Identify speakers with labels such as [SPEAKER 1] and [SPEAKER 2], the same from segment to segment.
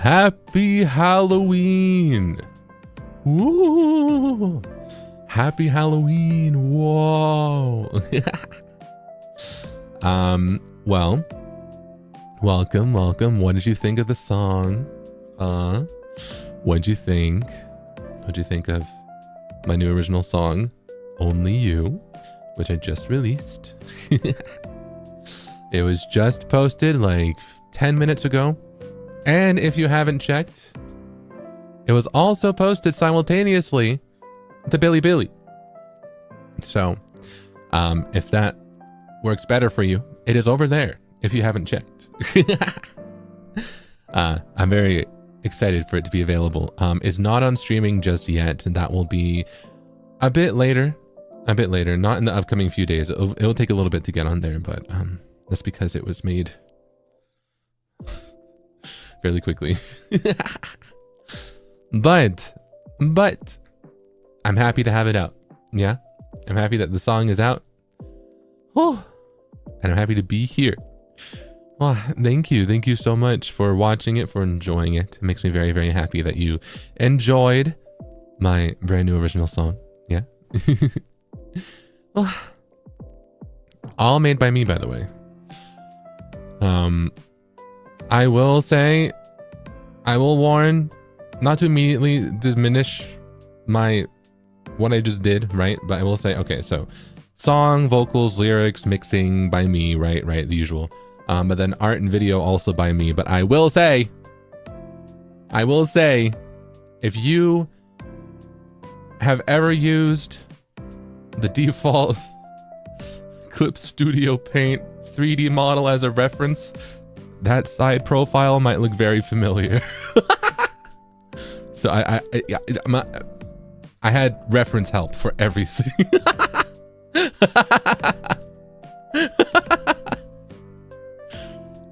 [SPEAKER 1] Happy Halloween. Woo. Happy Halloween. Whoa. Well, welcome. What did you think of the song? What'd you think? What'd you think of my new original song, Only You, which I just released? It was just posted like 10 minutes ago. And if you haven't checked, it was also posted simultaneously to Bilibili. So, if that works better for you, it is over there if you haven't checked. I'm very excited for it to be available. It's not on streaming just yet, and that will be a bit later, not in the upcoming few days. It'll take a little bit to get on there, but that's because it was made fairly quickly. but I'm happy to have it out. Yeah, I'm happy that the song is out. Oh, and I'm happy to be here. Well, thank you so much for watching it, for enjoying it. It makes me very, very happy that you enjoyed my brand new original song. Yeah. Well, all made by me, by the way. I will say, I will warn not to immediately diminish what I just did, right? But I will say, okay, so song, vocals, lyrics, mixing by me, right, the usual. But then art and video also by me. But I will say, if you have ever used the default Clip Studio Paint 3D model as a reference, that side profile might look very familiar. So I had reference help for everything.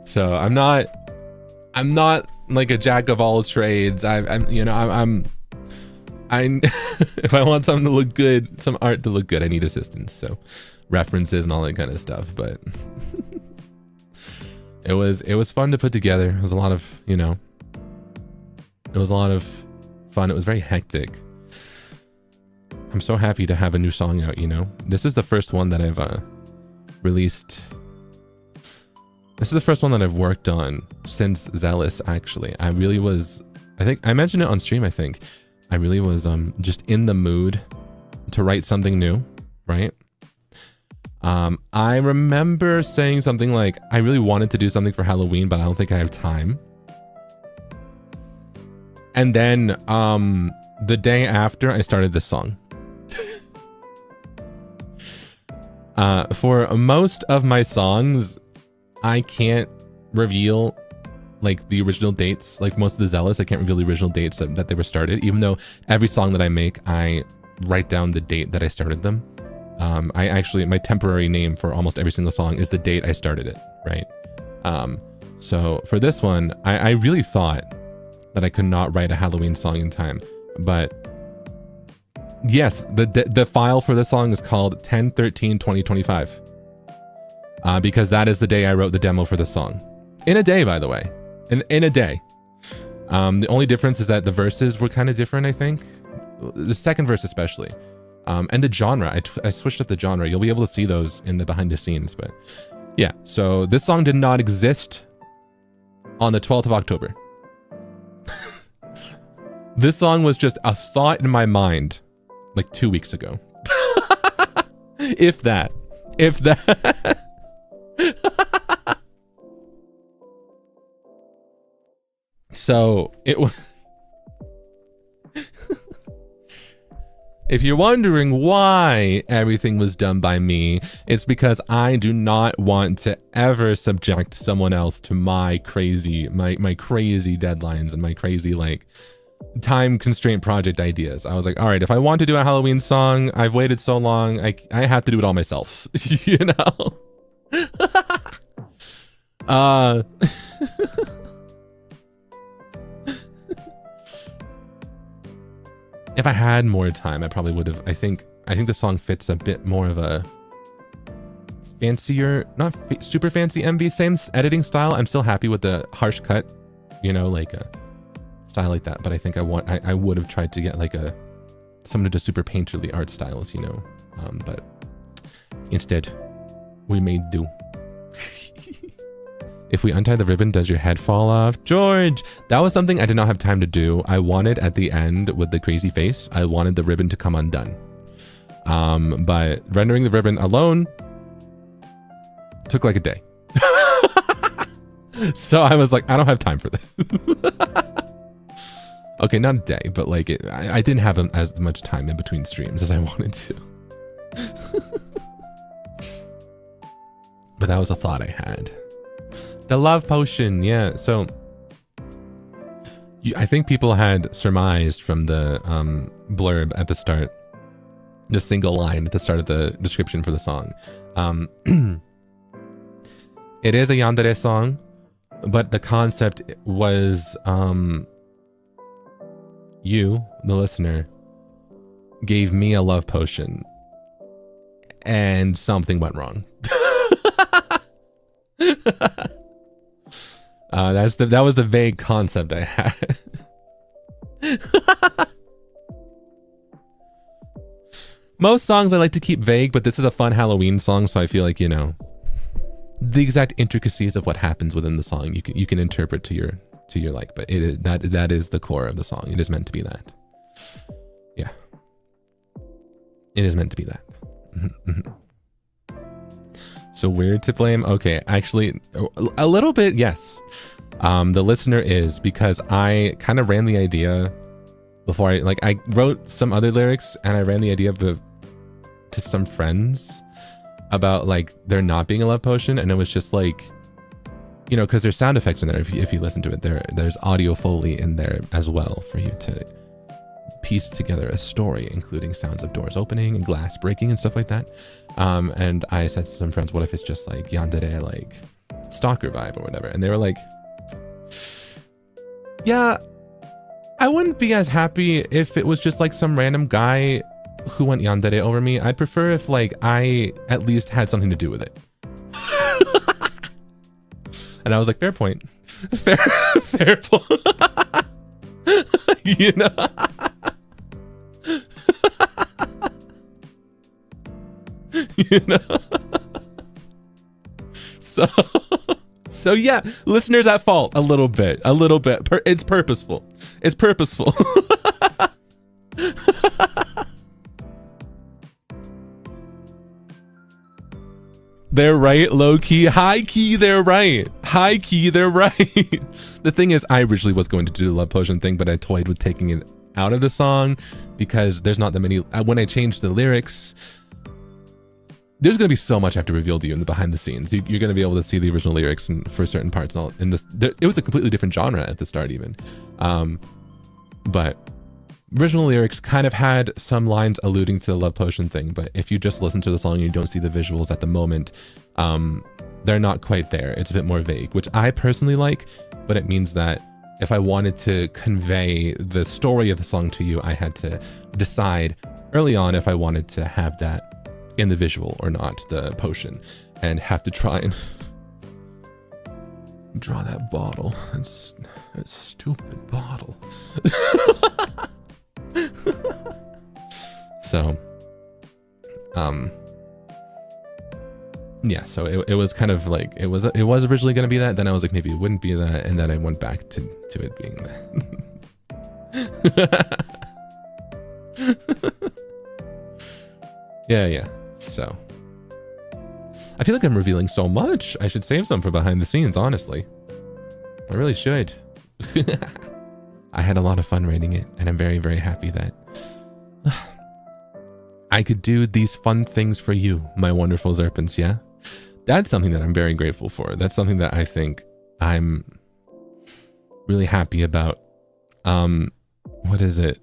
[SPEAKER 1] So I'm not like a jack of all trades. I'm if I want something to look good, some art to look good, I need assistance. So references and all that kind of stuff. But it was fun to put together. It was a lot of, it was a lot of fun. It was very hectic. I'm so happy to have a new song out, This is the first one that I've released. This is the first one that I've worked on since Zealous, actually. I think I mentioned it on stream, I think. I really was just in the mood to write something new, right? I remember saying something like, I really wanted to do something for Halloween, but I don't think I have time. And then the day after, I started this song. For most of my songs, I can't reveal like the original dates. Like most of the Zealous, I can't reveal the original dates that they were started, even though every song that I make, I write down the date that I started them. My temporary name for almost every single song is the date I started it, right? So for this one, I really thought that I could not write a Halloween song in time, but yes, the file for this song is called 10/13/2025. Because that is the day I wrote the demo for the song. In a day, by the way. In a day. The only difference is that the verses were kind of different, I think. The second verse especially. And the genre. I switched up the genre. You'll be able to see those in the behind the scenes. But yeah, so this song did not exist on the 12th of October. This song was just a thought in my mind like 2 weeks ago. If that. So it was. If you're wondering why everything was done by me, it's because I do not want to ever subject someone else to my crazy deadlines and my crazy like time constraint project ideas. I was like, all right, if I want to do a Halloween song, I've waited so long, I have to do it all myself. If I had more time, I probably would have. I think the song fits a bit more of a fancier, not super fancy MV, same editing style. I'm still happy with the harsh cut, like style like that, but I think I would have tried to get like someone who does super painterly art styles, you know, but instead we made do. If we untie the ribbon, does your head fall off? George, that was something I did not have time to do. I wanted at the end with the crazy face, I wanted the ribbon to come undone. But rendering the ribbon alone took like a day. So I was like, I don't have time for this. Okay, not a day, but like I didn't have as much time in between streams as I wanted to. But that was a thought I had. The love potion, yeah. So I think people had surmised from the blurb at the start, the single line at the start of the description for the song. It is a yandere song, but the concept was you, the listener, gave me a love potion and something went wrong. That was the vague concept I had. Most songs I like to keep vague, but this is a fun Halloween song, so I feel like, you know, the exact intricacies of what happens within the song you can interpret to your like, but that is the core of the song. It is meant to be that. Yeah. It is meant to be that. So weird to blame? Okay, actually, a little bit, yes. The listener is, because I kind of ran the idea before I wrote some other lyrics and I ran the idea to some friends about like there not being a love potion, and it was just like, you know, because there's sound effects in there. If you listen to it, there's audio foley in there as well for you to piece together a story, including sounds of doors opening and glass breaking and stuff like that. And I said to some friends, what if it's just like yandere, like stalker vibe or whatever? And they were like, yeah, I wouldn't be as happy if it was just like some random guy who went yandere over me. I'd prefer if like I at least had something to do with it. And I was like, fair point. Fair point. You know? You know? So yeah, listeners at fault a little bit. It's purposeful. It's purposeful. They're right, low key, high key, they're right. High key, they're right. The thing is, I originally was going to do the love potion thing, but I toyed with taking it out of the song because there's not that many. When I changed the lyrics, there's going to be so much I have to reveal to you in the behind the scenes. You're going to be able to see the original lyrics and for certain parts. It was a completely different genre at the start even. But original lyrics kind of had some lines alluding to the love potion thing, but if you just listen to the song and you don't see the visuals at the moment, they're not quite there. It's a bit more vague, which I personally like, but it means that if I wanted to convey the story of the song to you, I had to decide early on if I wanted to have that in the visual or not, the potion, and have to try and draw that bottle. It's a stupid bottle. So, yeah, so it was kind of like, it was originally going to be that, then I was like, maybe it wouldn't be that, and then I went back to it being that. Yeah, so. I feel like I'm revealing so much. I should save some for behind the scenes, honestly. I really should. I had a lot of fun writing it, and I'm very, very happy that I could do these fun things for you, my wonderful Zerpents, yeah? That's something that I'm very grateful for. That's something that I think I'm really happy about. What is it?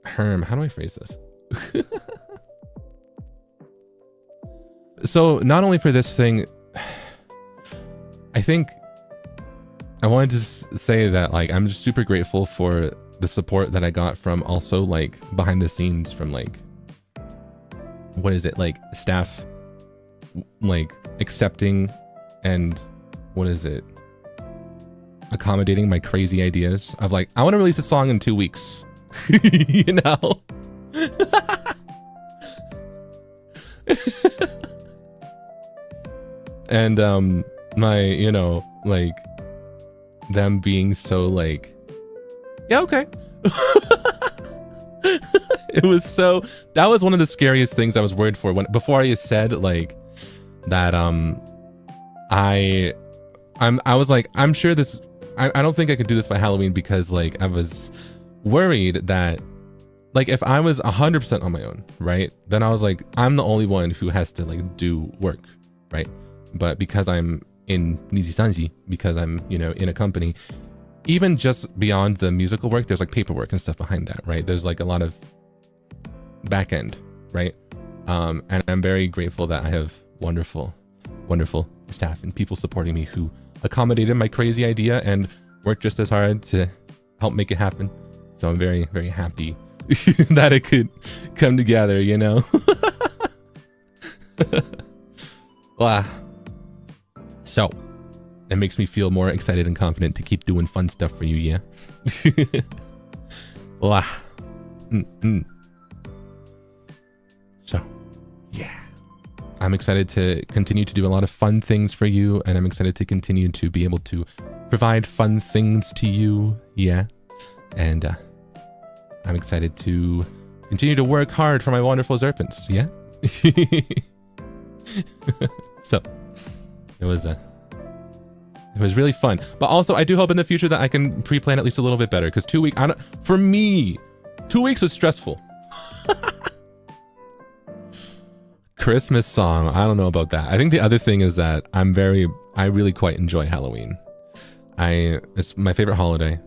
[SPEAKER 1] Herm, how do I phrase this? So not only for this thing, I think I wanted to say that like I'm just super grateful for the support that I got from also like behind the scenes from like, what is it, like staff like accepting and what is it, accommodating my crazy ideas of like, I want to release a song in 2 weeks. You know? And my, you know, like them being so like, yeah, okay. It was so, that was one of the scariest things I was worried for when, before I said like that, I was like, I'm sure this, I don't think I could do this by Halloween, because like I was worried that like if I was 100% on my own, right, then I was like, I'm the only one who has to like do work, right? But because I'm in NIJISANJI, because I'm, you know, in a company, even just beyond the musical work, there's like paperwork and stuff behind that, right? There's like a lot of back end, right? And I'm very grateful that I have wonderful staff and people supporting me who accommodated my crazy idea and worked just as hard to help make it happen. So I'm very, very happy that it could come together, you know? Wow. So it makes me feel more excited and confident to keep doing fun stuff for you, yeah? Wow. So, yeah. I'm excited to continue to do a lot of fun things for you, and I'm excited to continue to be able to provide fun things to you, yeah? And I'm excited to continue to work hard for my wonderful Zerpents, yeah? So, it was really fun. But also, I do hope in the future that I can pre-plan at least a little bit better, because 2 weeks, for me, 2 weeks was stressful. Christmas song, I don't know about that. I think the other thing is that I really quite enjoy Halloween. It's my favorite holiday,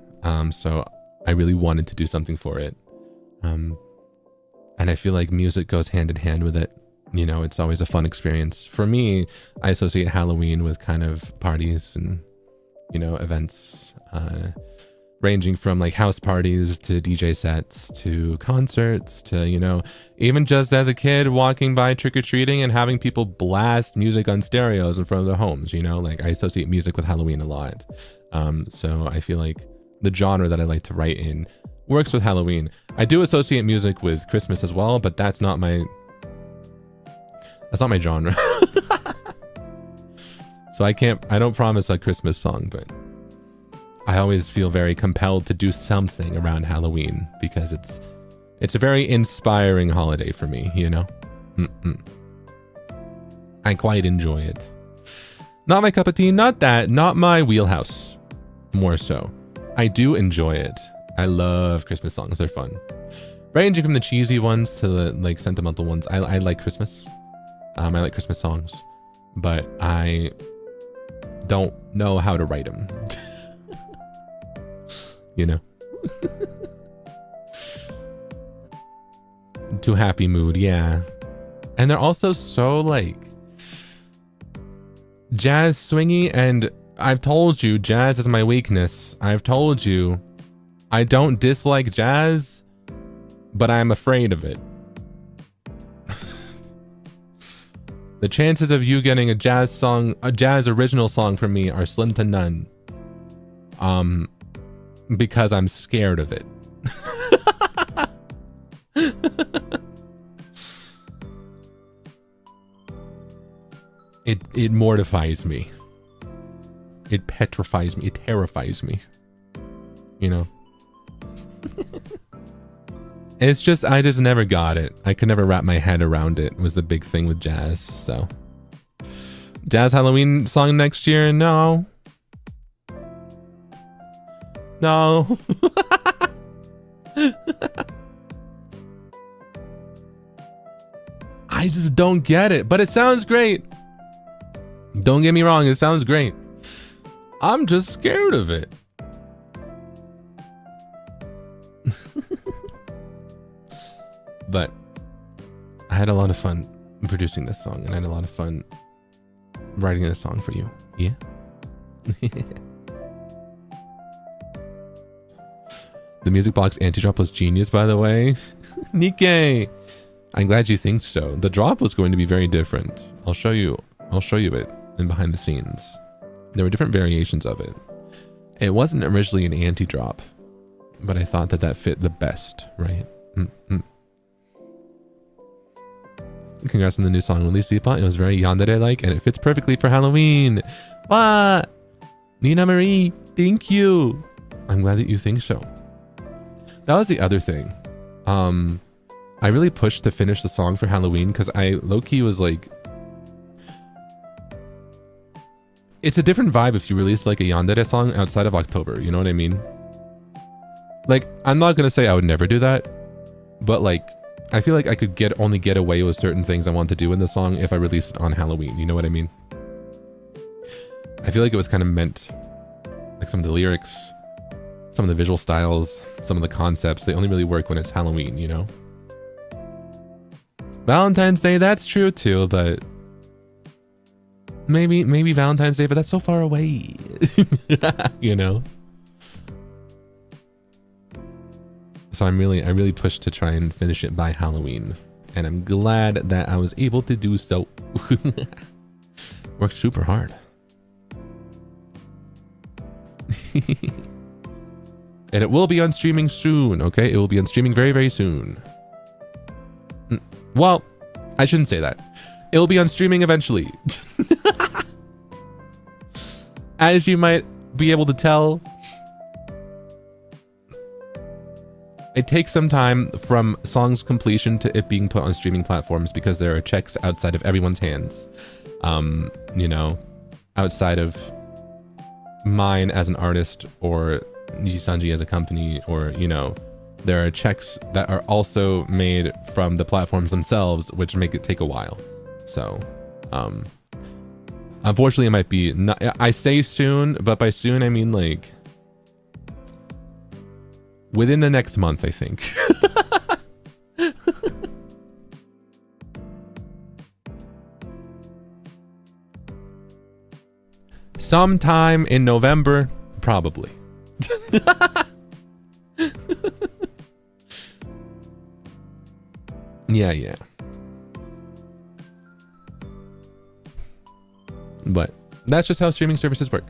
[SPEAKER 1] so I really wanted to do something for it. And I feel like music goes hand in hand with it. You know, it's always a fun experience. For me, I associate Halloween with kind of parties and, you know, events, ranging from like house parties to DJ sets to concerts to, you know, even just as a kid walking by trick-or-treating and having people blast music on stereos in front of their homes, you know, like I associate music with Halloween a lot. So I feel like the genre that I like to write in works with Halloween. I do associate music with Christmas as well, but that's not my genre. So I don't promise a Christmas song, but I always feel very compelled to do something around Halloween because it's a very inspiring holiday for me, you know? I quite enjoy it. Not my cup of tea, not my wheelhouse, more so. I do enjoy it. I love Christmas songs, they're fun. Ranging from the cheesy ones to the like sentimental ones. I like Christmas. I like Christmas songs, but I don't know how to write them. You know? Too happy mood, yeah. And they're also so like jazz swingy, and I've told you jazz is my weakness. I've told you I don't dislike jazz, but I'm afraid of it. The chances of you getting a jazz original song from me are slim to none. Because I'm scared of it. It mortifies me. It petrifies me. It terrifies me. You know? It's just, I just never got it. I could never wrap my head around it, was the big thing with jazz, so. Jazz Halloween song next year? No. No. I just don't get it, but it sounds great. Don't get me wrong, it sounds great. I'm just scared of it. But I had a lot of fun producing this song, and I had a lot of fun writing this song for you. Yeah? The music box anti-drop was genius, by the way. Nikkei! I'm glad you think so. The drop was going to be very different. I'll show you it in behind the scenes. There were different variations of it. It wasn't originally an anti-drop, but I thought that that fit the best, right? Congrats on the new song release, Seapot. It was very yandere-like, and it fits perfectly for Halloween. What? Nina Marie, thank you. I'm glad that you think so. That was the other thing. I really pushed to finish the song for Halloween because I low-key was like... It's a different vibe if you release like a yandere song outside of October, you know what I mean? Like, I'm not gonna say I would never do that, but like, I feel like I could only get away with certain things I want to do in the song if I release it on Halloween, you know what I mean? I feel like it was kind of meant, like some of the lyrics, some of the visual styles, some of the concepts, they only really work when it's Halloween, you know? Valentine's Day, that's true too, but maybe Valentine's Day, but that's so far away, you know? So I really pushed to try and finish it by Halloween, and I'm glad that I was able to do so. Worked super hard. And it will be on streaming soon, okay? It will be on streaming very, very soon. Well, I shouldn't say that. It will be on streaming eventually. As you might be able to tell, it takes some time from song's completion to it being put on streaming platforms because there are checks outside of everyone's hands. You know, outside of mine as an artist or NIJISANJI as a company, or, you know, there are checks that are also made from the platforms themselves, which make it take a while. So, unfortunately, it might be not, I say soon, but by soon I mean like within the next month, I think. Sometime in November, probably. Yeah. But that's just how streaming services work.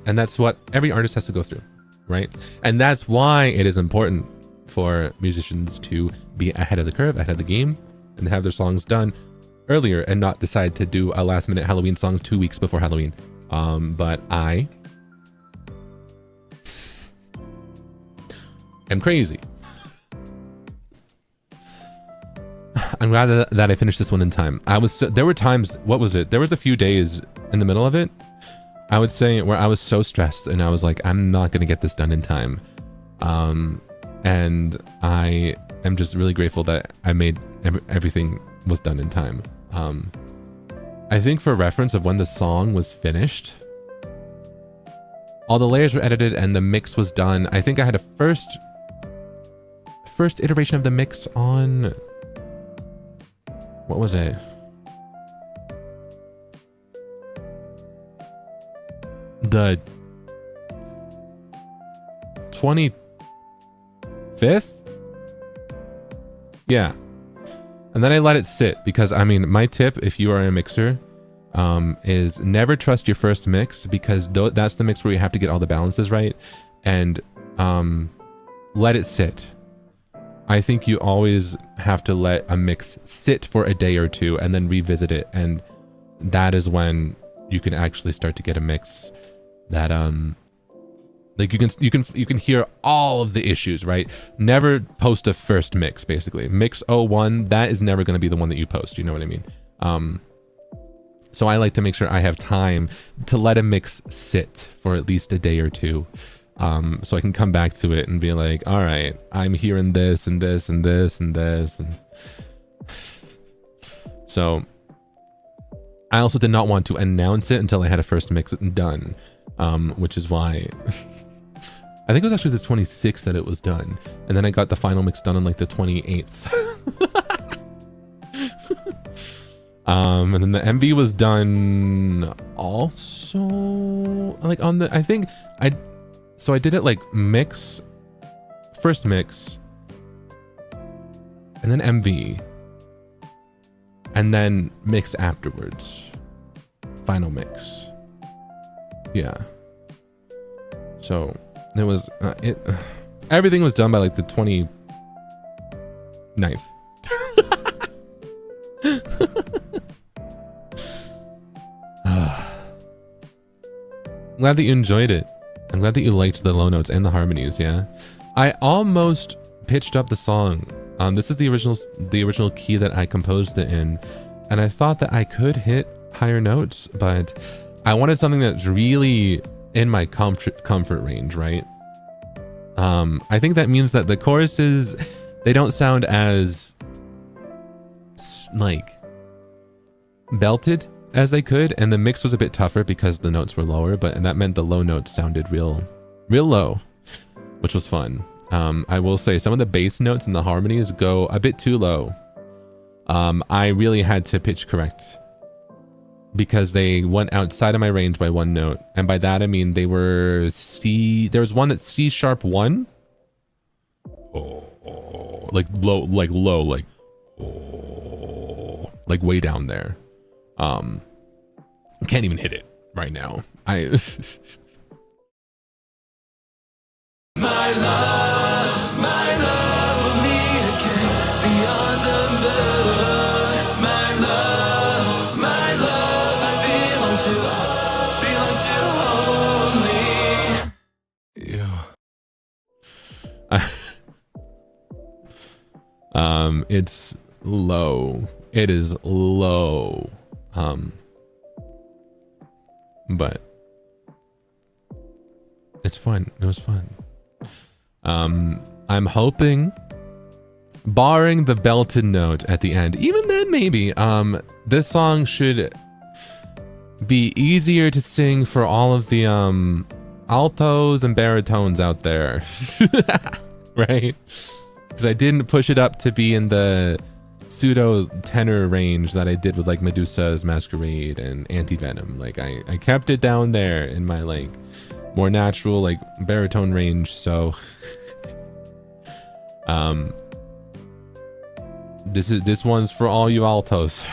[SPEAKER 1] And that's what every artist has to go through, right? And that's why it is important for musicians to be ahead of the curve, ahead of the game, and have their songs done earlier and not decide to do a last minute Halloween song 2 weeks before Halloween. But I am crazy. I'm glad that I finished this one in time. There were times, what was it? There was a few days in the middle of it, I would say, where I was so stressed and I was like, I'm not going to get this done in time. And I am just really grateful that I made everything was done in time. I think for reference of when the song was finished, all the layers were edited and the mix was done. I think I had a first iteration of the mix on, what was it? The 25th? Yeah. And then I let it sit because, I mean, my tip, if you are a mixer, is never trust your first mix, because that's the mix where you have to get all the balances right, and let it sit. I think you always have to let a mix sit for a day or two and then revisit it, and that is when you can actually start to get a mix that like you can hear all of the issues, right? Never post a first mix, basically. Mix 01, that is never going to be the one that you post, you know what I mean? So I like to make sure I have time to let a mix sit for at least a day or two, so I can come back to it and be like, all right, I'm hearing this and this and this and this. And so I also did not want to announce it until I had a first mix done, which is why I think it was actually the 26th that it was done. And then I got the final mix done on like the 28th. And then the MV was done also like on the, I think I did it like mix, first mix, and then MV, and then mix afterwards, final mix. Yeah. So it was, everything was done by like the 29th. I'm glad that you enjoyed it. I'm glad that you liked the low notes and the harmonies, yeah. I almost pitched up the song. This is the original key that I composed it in, and I thought that I could hit higher notes, but I wanted something that's really in my comfort range, right? I think that means that the choruses, they don't sound as like belted as they could, and the mix was a bit tougher because the notes were lower, and that meant the low notes sounded real low, which was fun. I will say some of the bass notes and the harmonies go a bit too low. I really had to pitch correct because they went outside of my range by one note, and by that I mean they were C. There was one that's C sharp 1, like low, like way down there. I can't even hit it right now. My love for me again, beyond the moon. My love, I belong to only you. It's low. It is low. But it's fun. It was fun. I'm hoping, barring the belted note at the end, even then maybe, this song should be easier to sing for all of the altos and baritones out there. Right? Because I didn't push it up to be in the pseudo tenor range that I did with like Medusa's Masquerade and Anti-Venom. Like I kept it down there in my like more natural like baritone range. So this one's for all you altos.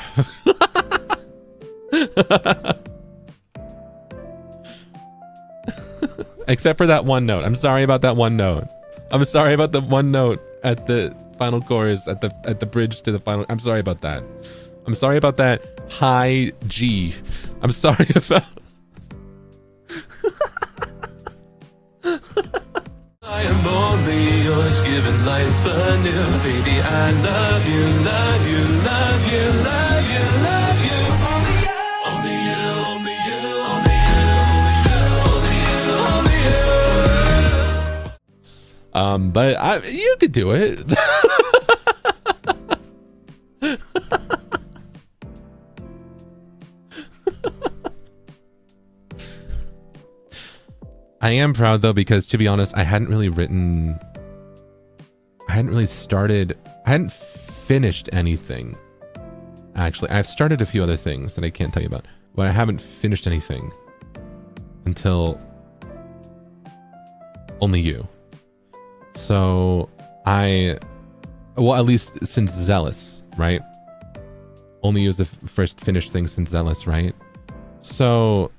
[SPEAKER 1] Except for that one note. I'm sorry about that one note. I'm sorry about the one note at the final chorus, at the bridge to the final. I'm sorry about that. I'm sorry about that high G. I'm sorry about. I am only yours, giving life anew. Baby, I love you, love you, love you, love you, love you. Only you, only you, only you, only you, only you, only you. But you could do it. I am proud though, because to be honest, I hadn't really finished anything. Actually, I've started a few other things that I can't tell you about, but I haven't finished anything until Only You. So well, at least since Zealous, right? Only You is the first finished thing since Zealous, right? So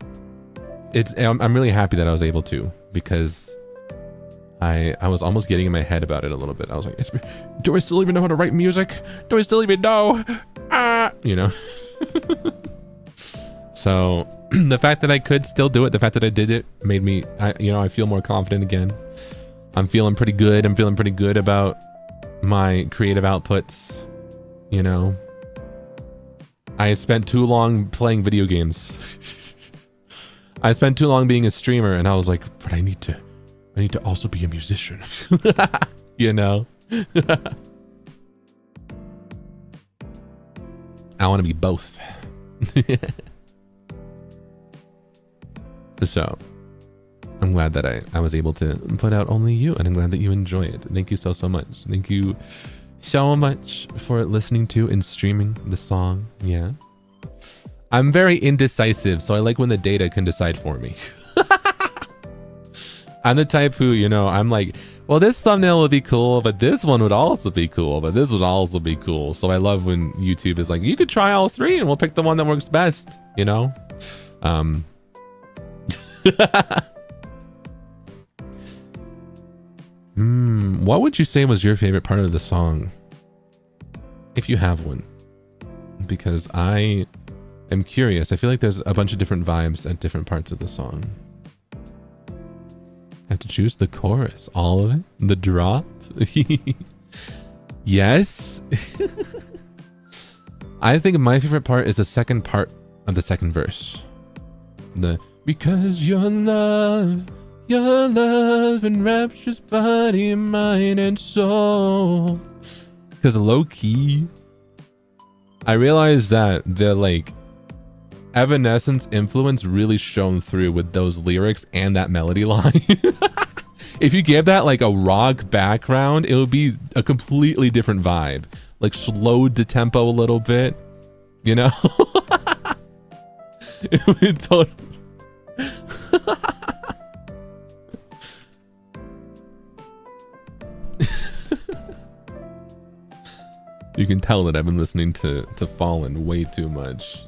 [SPEAKER 1] I'm really happy that I was able to, because I was almost getting in my head about it a little bit. I was like, do I still even know how to write music? Do I still even know? You know? So the fact that I could still do it, the fact that I did it made me, I feel more confident again. I'm feeling pretty good. I'm feeling pretty good about my creative outputs, you know? I spent too long playing video games. I spent too long being a streamer, and I was like, but I need to also be a musician. You know? I want to be both. So I'm glad that I was able to put out Only You, and I'm glad that you enjoy it. Thank you so much. Thank you so much for listening to and streaming the song. Yeah. I'm very indecisive, so I like when the data can decide for me. I'm the type who, I'm like, well, this thumbnail would be cool, but this one would also be cool, but this would also be cool. So I love when YouTube is like, you could try all three and we'll pick the one that works best, What would you say was your favorite part of the song? If you have one. Because I am curious. I feel like there's a bunch of different vibes at different parts of the song. I have to choose the chorus. All of it? The drop? Yes. I think my favorite part is the second part of the second verse. The because your love enraptures body, mind, and soul. Because low key, I realized that the like Evanescence influence really shone through with those lyrics and that melody line. If you gave that like a rock background, it would be a completely different vibe. Like slowed the tempo a little bit, you know? It would totally... You can tell that I've been listening to Fallen way too much.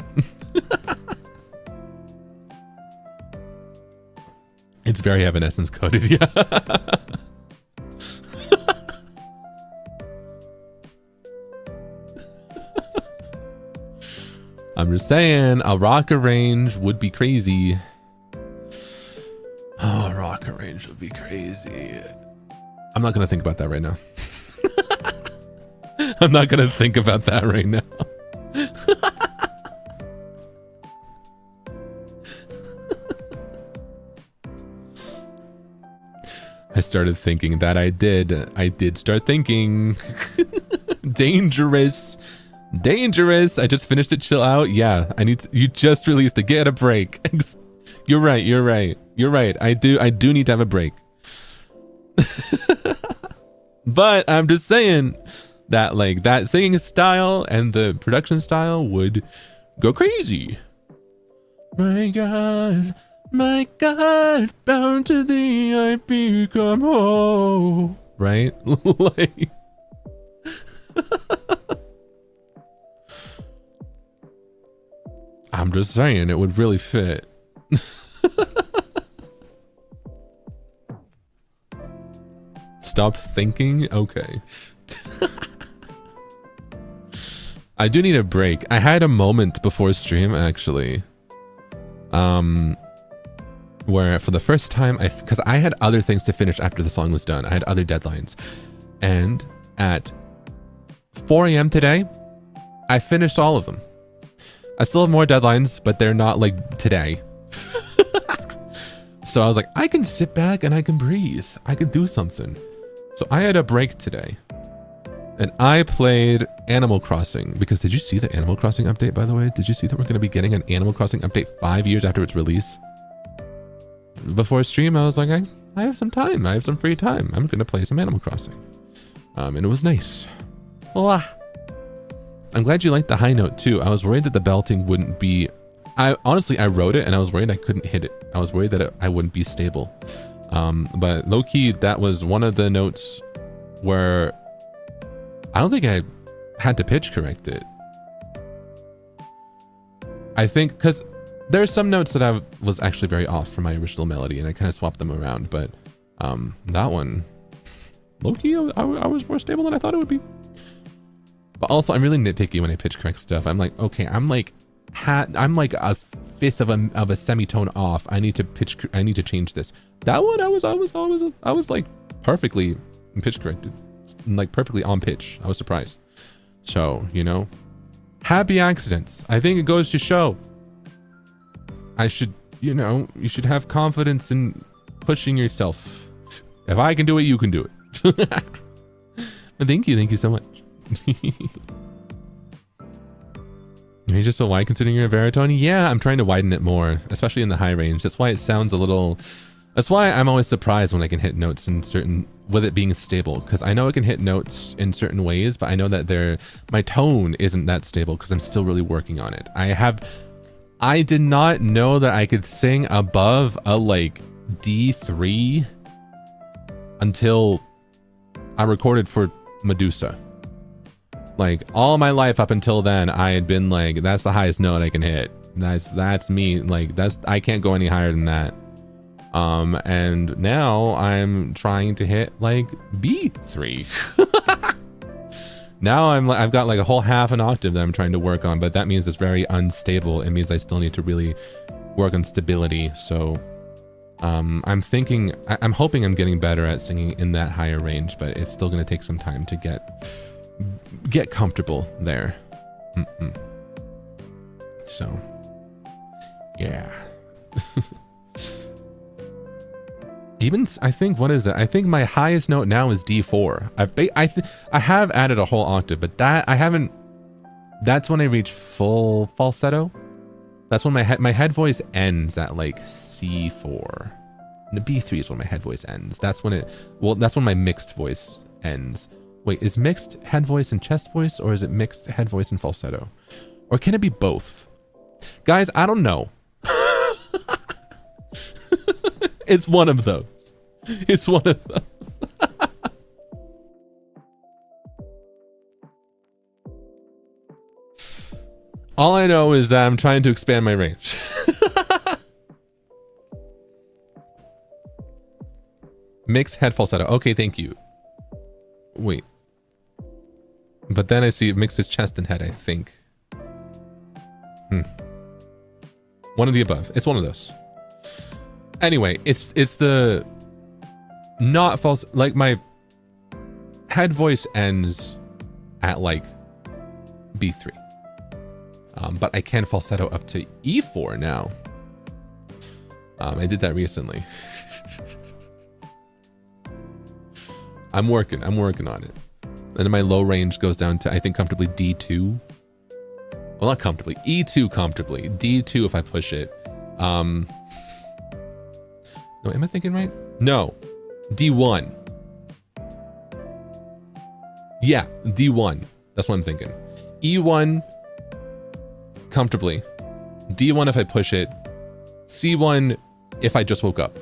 [SPEAKER 1] It's very Evanescence coded, yeah. I'm just saying, a rock arrange would be crazy. Oh, a rock arrange would be crazy. I'm not gonna think about that right now. I'm not gonna think about that right now. I started thinking that I did start thinking. Dangerous. I just finished it. Chill out. Yeah, you just released it. Get a break. You're right. I do need to have a break. But I'm just saying that like that singing style and the production style would go crazy. My God, bound to thee I become whole. Right? Like I'm just saying it would really fit. Stop thinking? Okay. I do need a break. I had a moment before stream actually. Where for the first time, because I had other things to finish after the song was done. I had other deadlines. And at 4 a.m. today, I finished all of them. I still have more deadlines, but they're not like today. So I was like, I can sit back and I can breathe. I can do something. So I had a break today. And I played Animal Crossing. Because did you see the Animal Crossing update, by the way? Did you see that we're going to be getting an Animal Crossing update 5 years after its release? Before stream, I was like, I have some time. I have some free time. I'm going to play some Animal Crossing. And it was nice. Hola. I'm glad you liked the high note too. I was worried that the belting wouldn't be... I wrote it and I was worried I couldn't hit it. I was worried that I wouldn't be stable. But low-key, that was one of the notes where I don't think I had to pitch correct it. I think, because there's some notes that I was actually very off from my original melody and I kind of swapped them around, but that one, low-key, I was more stable than I thought it would be. But also, I'm really nitpicky when I pitch correct stuff. I'm like, okay, I'm like a fifth of a semitone off. I need to change this. That one, I was like perfectly pitch corrected, like perfectly on pitch. I was surprised. So, you know, happy accidents. I think it goes to show I should, you know, you should have confidence in pushing yourself. If I can do it, you can do it. Thank you so much. You're just so wide considering you're a baritone? Yeah, I'm trying to widen it more, especially in the high range. That's why it sounds a little... That's why I'm always surprised when I can hit notes in certain... with it being stable, because I know I can hit notes in certain ways, but I know that my tone isn't that stable because I'm still really working on it. I did not know that I could sing above a like D3 until I recorded for Medusa. Like all my life up until then, I had been like, that's the highest note I can hit. That's me. Like I can't go any higher than that. And now I'm trying to hit like B3. Now I've got like a whole half an octave that I'm trying to work on, but that means it's very unstable. It means I still need to really work on stability. So I'm hoping I'm getting better at singing in that higher range, but it's still going to take some time to get comfortable there. So yeah. Even I think, what is it? I think my highest note now is D4. I have added a whole octave, but that's when I reach full falsetto. That's when my head voice ends at like C4. The B3 is when my head voice ends. That's when my mixed voice ends. Wait, is mixed head voice and chest voice, or is it mixed head voice and falsetto? Or can it be both? Guys, I don't know. It's one of those. It's one of them. All I know is that I'm trying to expand my range. Mix head falsetto. Okay, thank you. Wait. But then I see it mixes chest and head, I think. One of the above. It's one of those. Anyway, it's the not false, like my head voice ends at like B3. But I can falsetto up to E4 now. I did that recently. I'm working on it. And then my low range goes down to, I think, comfortably D2. Well, not comfortably, E2 comfortably. D2 if I push it. No, am I thinking right? No. D1. Yeah, D1. That's what I'm thinking. E1 comfortably. D1 if I push it. C1 if I just woke up.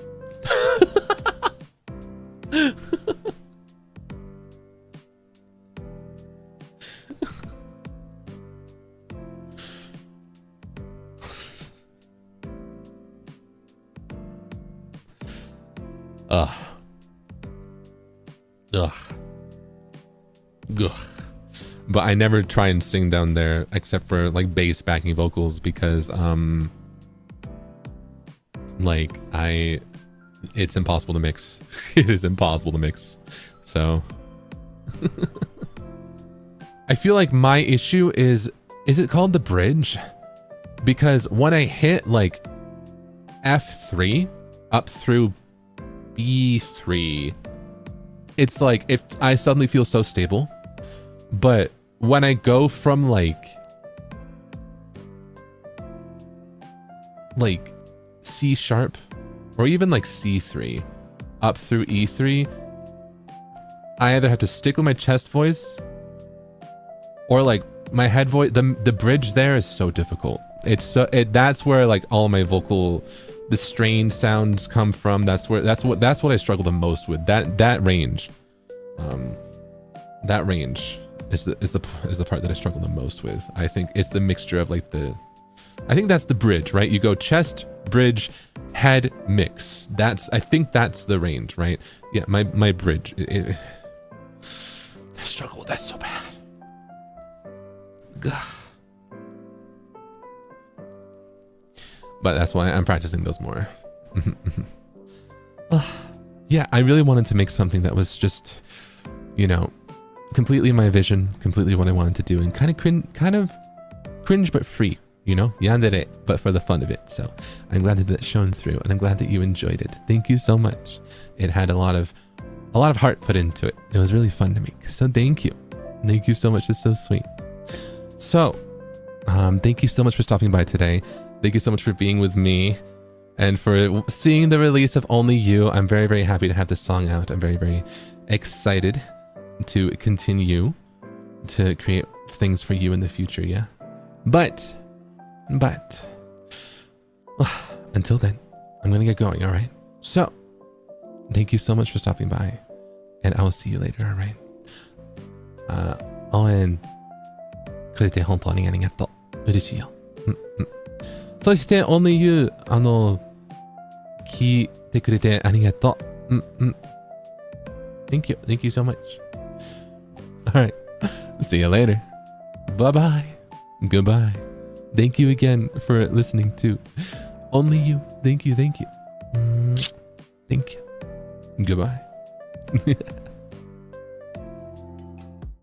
[SPEAKER 1] But I never try and sing down there except for like bass backing vocals because it's impossible to mix. It is impossible to mix. So I feel like my issue is it called the bridge? Because when I hit like F3 up through B3, it's like if I suddenly feel so stable. But when I go from like C sharp or even like C3 up through E3, I either have to stick with my chest voice or like my head voice. The bridge there is so difficult. That's where like all my the strained sounds come from. That's what I struggle the most with. That range. That range is the part that I struggle the most with. I think it's the mixture of like I think that's the bridge, right? You go chest, bridge, head, mix. I think that's the range, right? Yeah, my bridge. I struggle with that so bad. Ugh. But that's why I'm practicing those more. Yeah, I really wanted to make something that was just, completely my vision, completely what I wanted to do, and kind of cringe but free, yandere, but for the fun of it. So I'm glad that shone through, and I'm glad that you enjoyed it. Thank you so much. It had a lot of heart put into it. It was really fun to make. So thank you so much. It's so sweet. So thank you so much for stopping by today. Thank you so much for being with me and for seeing the release of Only You. I'm very, very happy to have this song out. I'm very, very excited to continue to create things for you in the future, yeah? But until then, I'm gonna get going, all right? So, thank you so much for stopping by, and I will see you later, all right? 応援くれて本当にありがとう。嬉しいよ。そして Only You 聞いてくれてありがとう。Thank you. Thank you so much. Alright. See you later. Bye bye. Goodbye. Thank you again for listening to Only You. Thank you. Thank you. Thank you. Goodbye.